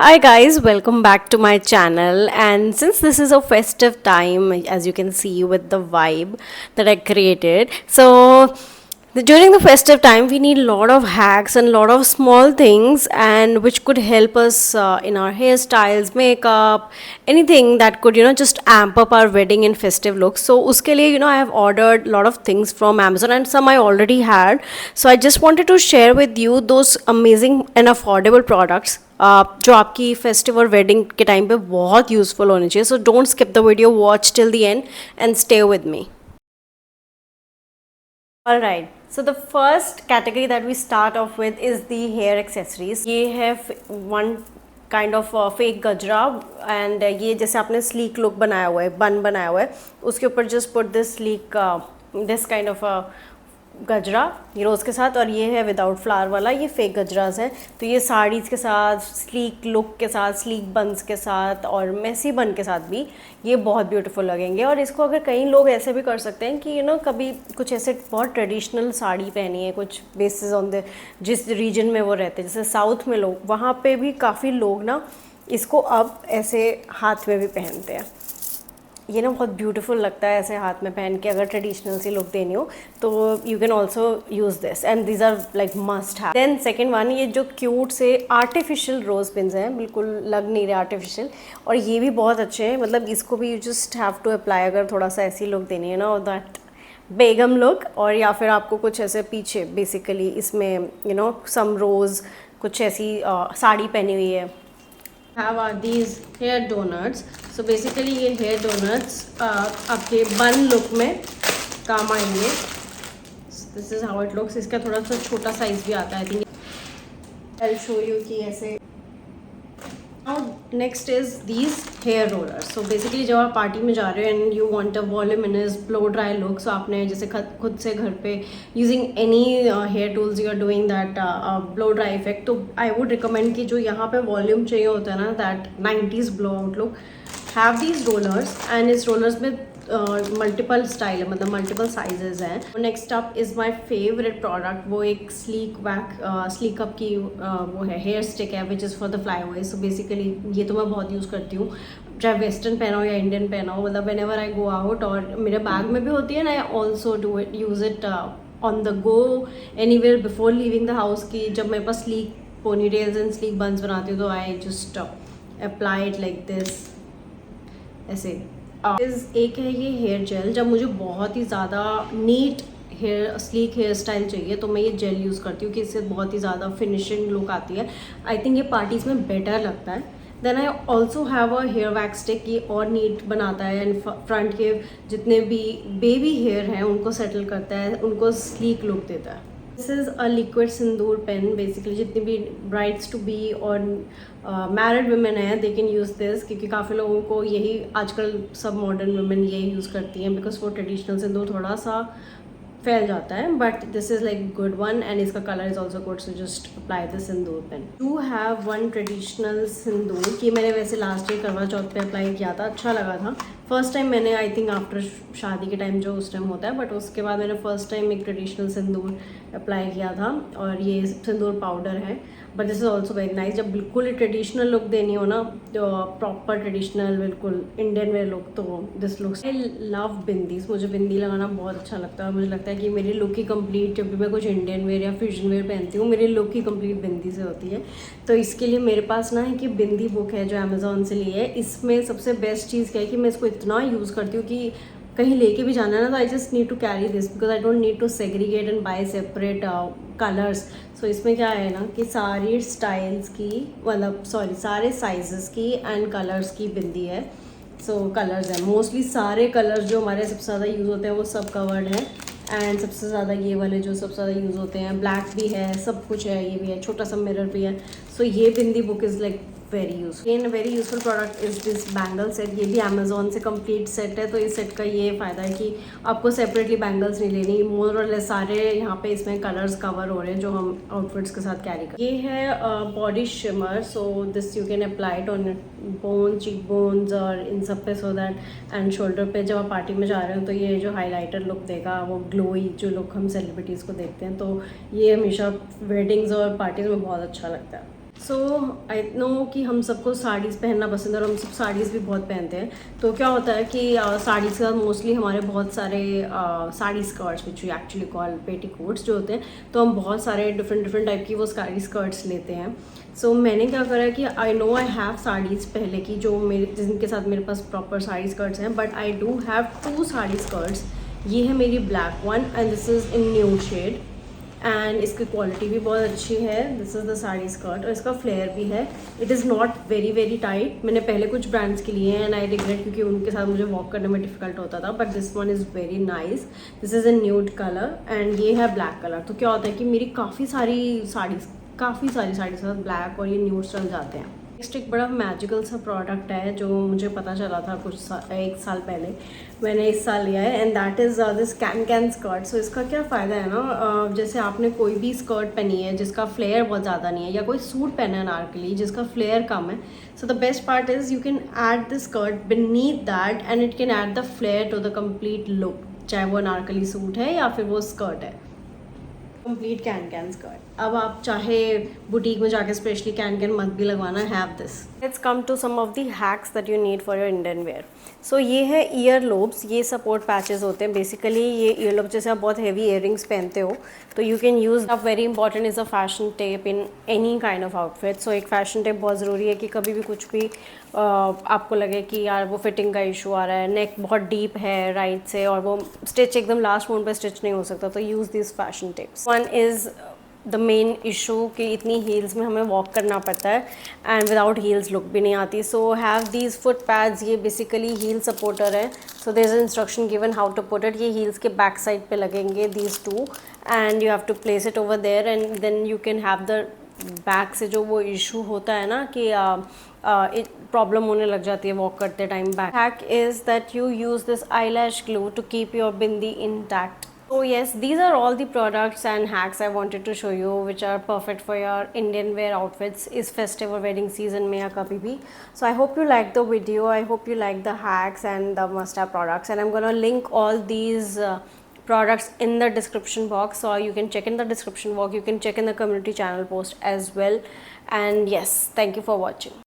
Hi guys, welcome back to my channel. And since this is a festive time, as you can see with the vibe that I created, during the festive time, we need a lot of hacks and a lot of small things, and which could help us in our hairstyles, makeup, anything that could just amp up our wedding and festive looks. So, uske liye, I have ordered a lot of things from Amazon, and some I already had. So, I just wanted to share with you those amazing and affordable products जो आपकी festive और wedding के time पे बहुत useful होने चाहिए. So don't skip the video, watch till the end and stay with me. Alright, so the first category that we start off with is the hair accessories. ये है one kind of fake गजरा, and ये जैसे आपने sleek look बनाया हुआ है, बन बनाया हुआ है, उसके ऊपर just put this sleek this kind of गजरा रोज़ के साथ. और ये है विदाउट फ्लावर वाला, ये फेक गजराज है. तो ये साड़ीज़ के साथ, स्लीक लुक के साथ, स्लीक बन्स के साथ और मेसी बन के साथ भी ये बहुत ब्यूटीफुल लगेंगे. और इसको अगर कई लोग ऐसे भी कर सकते हैं कि कभी कुछ ऐसे बहुत ट्रेडिशनल साड़ी पहनी है, कुछ बेसिस ऑन द जिस रीजन में वो रहते हैं, जैसे साउथ में लोग, वहाँ पे भी काफ़ी लोग ना इसको अब ऐसे हाथ में भी पहनते हैं. ये ना बहुत ब्यूटीफुल लगता है ऐसे हाथ में पहन के. अगर ट्रेडिशनल सी लुक देनी हो तो you can also use this, and these are like must have. Then second one, ये जो क्यूट से आर्टिफिशियल रोज़ पिन्स हैं, बिल्कुल लग नहीं रहे आर्टिफिशियल, और ये भी बहुत अच्छे हैं. मतलब इसको भी you just have to apply अगर थोड़ा सा ऐसी लुक देनी है ना, और दैट बेगम लुक, और या फिर आपको कुछ ऐसे पीछे बेसिकली इसमें सम रोज़ कुछ ऐसी साड़ी पहनी हुई है. have are these hair donuts. So basically ये hair donuts आपके बन लुक में काम आएंगे. This is how it looks. इसका थोड़ा सा छोटा साइज भी आता है. I think I'll show you कि ऐसे. Now next is these hair rollers. So basically जब आप पार्टी में जा रहे हो and you want a voluminous blow dry look, so आपने जैसे खुद से घर पे using any hair tools you are doing that blow dry effect, तो I would recommend कि जो यहाँ पे volume चाहिए होता है ना, that 90s blow out look, have these rollers. and इस rollers में मल्टीपल स्टाइल है, मतलब मल्टीपल साइजेस हैं. Next up is my favourite product, वो एक स्लीक अप की वो है हेयर स्टिक है, which is for the fly away. So basically ये तो मैं बहुत यूज़ करती हूँ, चाहे वेस्टर्न पहना हो या इंडियन पहना हो. मतलब whenever I go out, और मेरे बैग में भी होती है ना, I also do it use it on the go anywhere before leaving the house. की जब मेरे पास sleek ponytails and sleek buns बनाती हूँ तो I just apply it like this ऐसे. एक है ये हेयर जेल. जब मुझे बहुत ही ज़्यादा neat hair sleek hair style चाहिए तो मैं ये जेल यूज़ करती हूँ कि इससे बहुत ही ज़्यादा फिनिशिंग लुक आती है. आई थिंक ये पार्टीज़ में बेटर लगता है. Then I also have a hair wax stick, ये और नीट बनाता है एंड फ्रंट के जितने भी बेबी हेयर हैं उनको सेटल करता है, उनको स्लीक लुक देता है. This is a liquid sindoor pen. Basically जितनी भी ब्राइड्स टू बी और मैरिड वुमेन हैं दे कैन यूज़ दिस, क्योंकि काफ़ी लोगों को यही आजकल सब मॉडर्न वुमेन यही यूज़ करती हैं, बिकॉज वो ट्रेडिशनल सिंदूर थोड़ा सा फैल जाता है. But this is like good one, and इसका colour is also good. So just apply the sindoor pen. To have one traditional sindoor की मैंने वैसे लास्ट ईयर करवा चौथ पे अप्लाई किया था, अच्छा लगा था. फर्स्ट टाइम मैंने आई थिंक आफ्टर शादी के टाइम जो उस टाइम होता है, बट उसके बाद मैंने फर्स्ट टाइम एक ट्रेडिशनल सिंदूर अप्लाई किया था, और ये सिंदूर पाउडर है. But this is also very nice. जब बिल्कुल ही ट्रेडिशनल लुक देनी हो ना, तो प्रॉपर ट्रेडिशनल बिल्कुल इंडियन वेयर लुक, तो this looks. I love bindis. मुझे बिंदी लगाना बहुत अच्छा लगता है. मुझे लगता है कि मेरी लुक ही कंप्लीट, जब भी मैं कुछ इंडियन वेयर या फ्यूजन वेयर पहनती हूँ, मेरी लुक ही कंप्लीट बिंदी से होती है. तो इसके लिए मेरे पास ना है कि बिंदी बुक है जो अमेज़ॉन से ली है. इसमें सबसे बेस्ट चीज़ क्या है कि मैं इसको इतना यूज़ करती हूँ कि कहीं लेके भी जाना है ना, तो I just need to carry this, because I don't need to segregate and buy separate colours. So इसमें क्या है ना कि सारी स्टाइल्स की, मतलब सॉरी सारे साइजेस की एंड कलर्स की बिंदी है. सो कलर्स है, मोस्टली सारे कलर्स जो हमारे सबसे ज़्यादा यूज़ होते हैं वो सब कवर्ड है. एंड सबसे ज़्यादा ये वाले जो सबसे ज़्यादा यूज़ होते हैं, ब्लैक भी है, सब कुछ है, ये भी है, छोटा सा मिरर भी है. सो ये bindi book is like very useful. In very useful product is this bangle set. ये भी अमेजोन से कंप्लीट सेट है. तो इस सेट का ये फ़ायदा है कि आपको सेपरेटली बैंगल्स नहीं लेनी. मोर और लेस सारे यहाँ पे इसमें कलर्स कवर हो रहे हैं जो हम आउटफिट्स के साथ कैरी कर. ये है body shimmer. So this you can apply it on bone, cheek bones और इन सब पे, सो दैट एंड शोल्डर पे जब आप पार्टी में जा रहे हो तो ये जो हाईलाइटर लुक देगा, वो ग्लोई जो लुक हम सेलिब्रिटीज़ को देखते हैं, तो ये हमेशा वेडिंग्स और पार्टीज़ में बहुत अच्छा लगता है. सो आई नो कि हम सबको साड़ीज़ पहनना पसंद है और हम सब साड़ीज़ भी बहुत पहनते हैं। तो क्या होता है कि साड़ीज़ के साथ मोस्टली हमारे बहुत सारे sari skirts which we actually call petticoats जो होते हैं, तो हम बहुत सारे डिफरेंट डिफरेंट टाइप की वो साड़ी स्कर्ट्स लेते हैं। सो मैंने क्या करा है कि I know I have saris पहले की जो मेरे जिनके साथ मेरे पास प्रॉपर साड़ी स्कर्ट्स हैं, but I do have 2 sari skirts. ये है मेरी black one and this is in nude shade and इसकी क्वालिटी भी बहुत अच्छी है। This is the sari skirt और इसका फ्लेयर भी है। It is not very very tight. मैंने पहले कुछ ब्रांड्स के लिए हैं एंड आई रिग्रेट क्योंकि उनके साथ मुझे वॉक करने में डिफिकल्ट होता था, but this one is very nice. This is in nude colour and ये है ब्लैक कलर। तो क्या होता है कि मेरी काफ़ी सारी साड़ीज़ के साथ ब्लैक और ये न्यूड चल जाते हैं। नेक्स्ट एक बड़ा मैजिकल सा प्रोडक्ट है जो मुझे पता चला था एक साल पहले, मैंने इस साल लिया है and that is this can skirt. So इसका क्या फ़ायदा है ना, जैसे आपने कोई भी स्कर्ट पहनी है जिसका फ्लेयर बहुत ज़्यादा नहीं है, या कोई सूट पहना है अनारकली जिसका फ्लेयर कम है, so the best part is you can add the skirt beneath that and it can add the flare to the complete look, चाहे वो अनारकली सूट है या फिर वो स्कर्ट है। Complete can skirt. अब आप चाहे बुटीक में जाके स्पेशली कैन मत भी लगवाना, have this. Let's come to some of the hacks that you need for your Indian wear. So ये है ईयर लोब्स, ये सपोर्ट पैचेस होते हैं। बेसिकली ये ईयर लोब, जैसे आप बहुत हैवी इयररिंग्स पहनते हो तो you can use a very important is a fashion tape in any kind of outfit. So एक फैशन टेप बहुत ज़रूरी है कि कभी भी कुछ भी आपको लगे कि यार वो फिटिंग का इशू आ रहा है, नेक बहुत डीप है राइट से और वो स्टिच एकदम लास्ट मोमेंट पर स्टिच नहीं हो सकता, तो use this fashion tips. One is the main issue कि इतनी हील्स में हमें वॉक करना पड़ता है एंड विदाउट हील्स लुक भी नहीं आती। So have these foot pads, ये बेसिकली हील सपोर्टर है। So there is instruction given how to put it. ये हील्स के बैक साइड पे लगेंगे these two and you have to place it over there and then you can have the back से जो वो issue होता है ना कि प्रॉब्लम होने लग जाती है वॉक करते time back. Hack is that you use this eyelash glue to keep your bindi intact. So yes, these are all the products and hacks I wanted to show you which are perfect for your Indian wear outfits is festive or wedding season में या कभी भी. So I hope you like the video. I hope you like the hacks and the must-have products, and I'm gonna link all these products in the description box, so you can check in the description box, you can check in the community channel post as well. And yes, thank you for watching.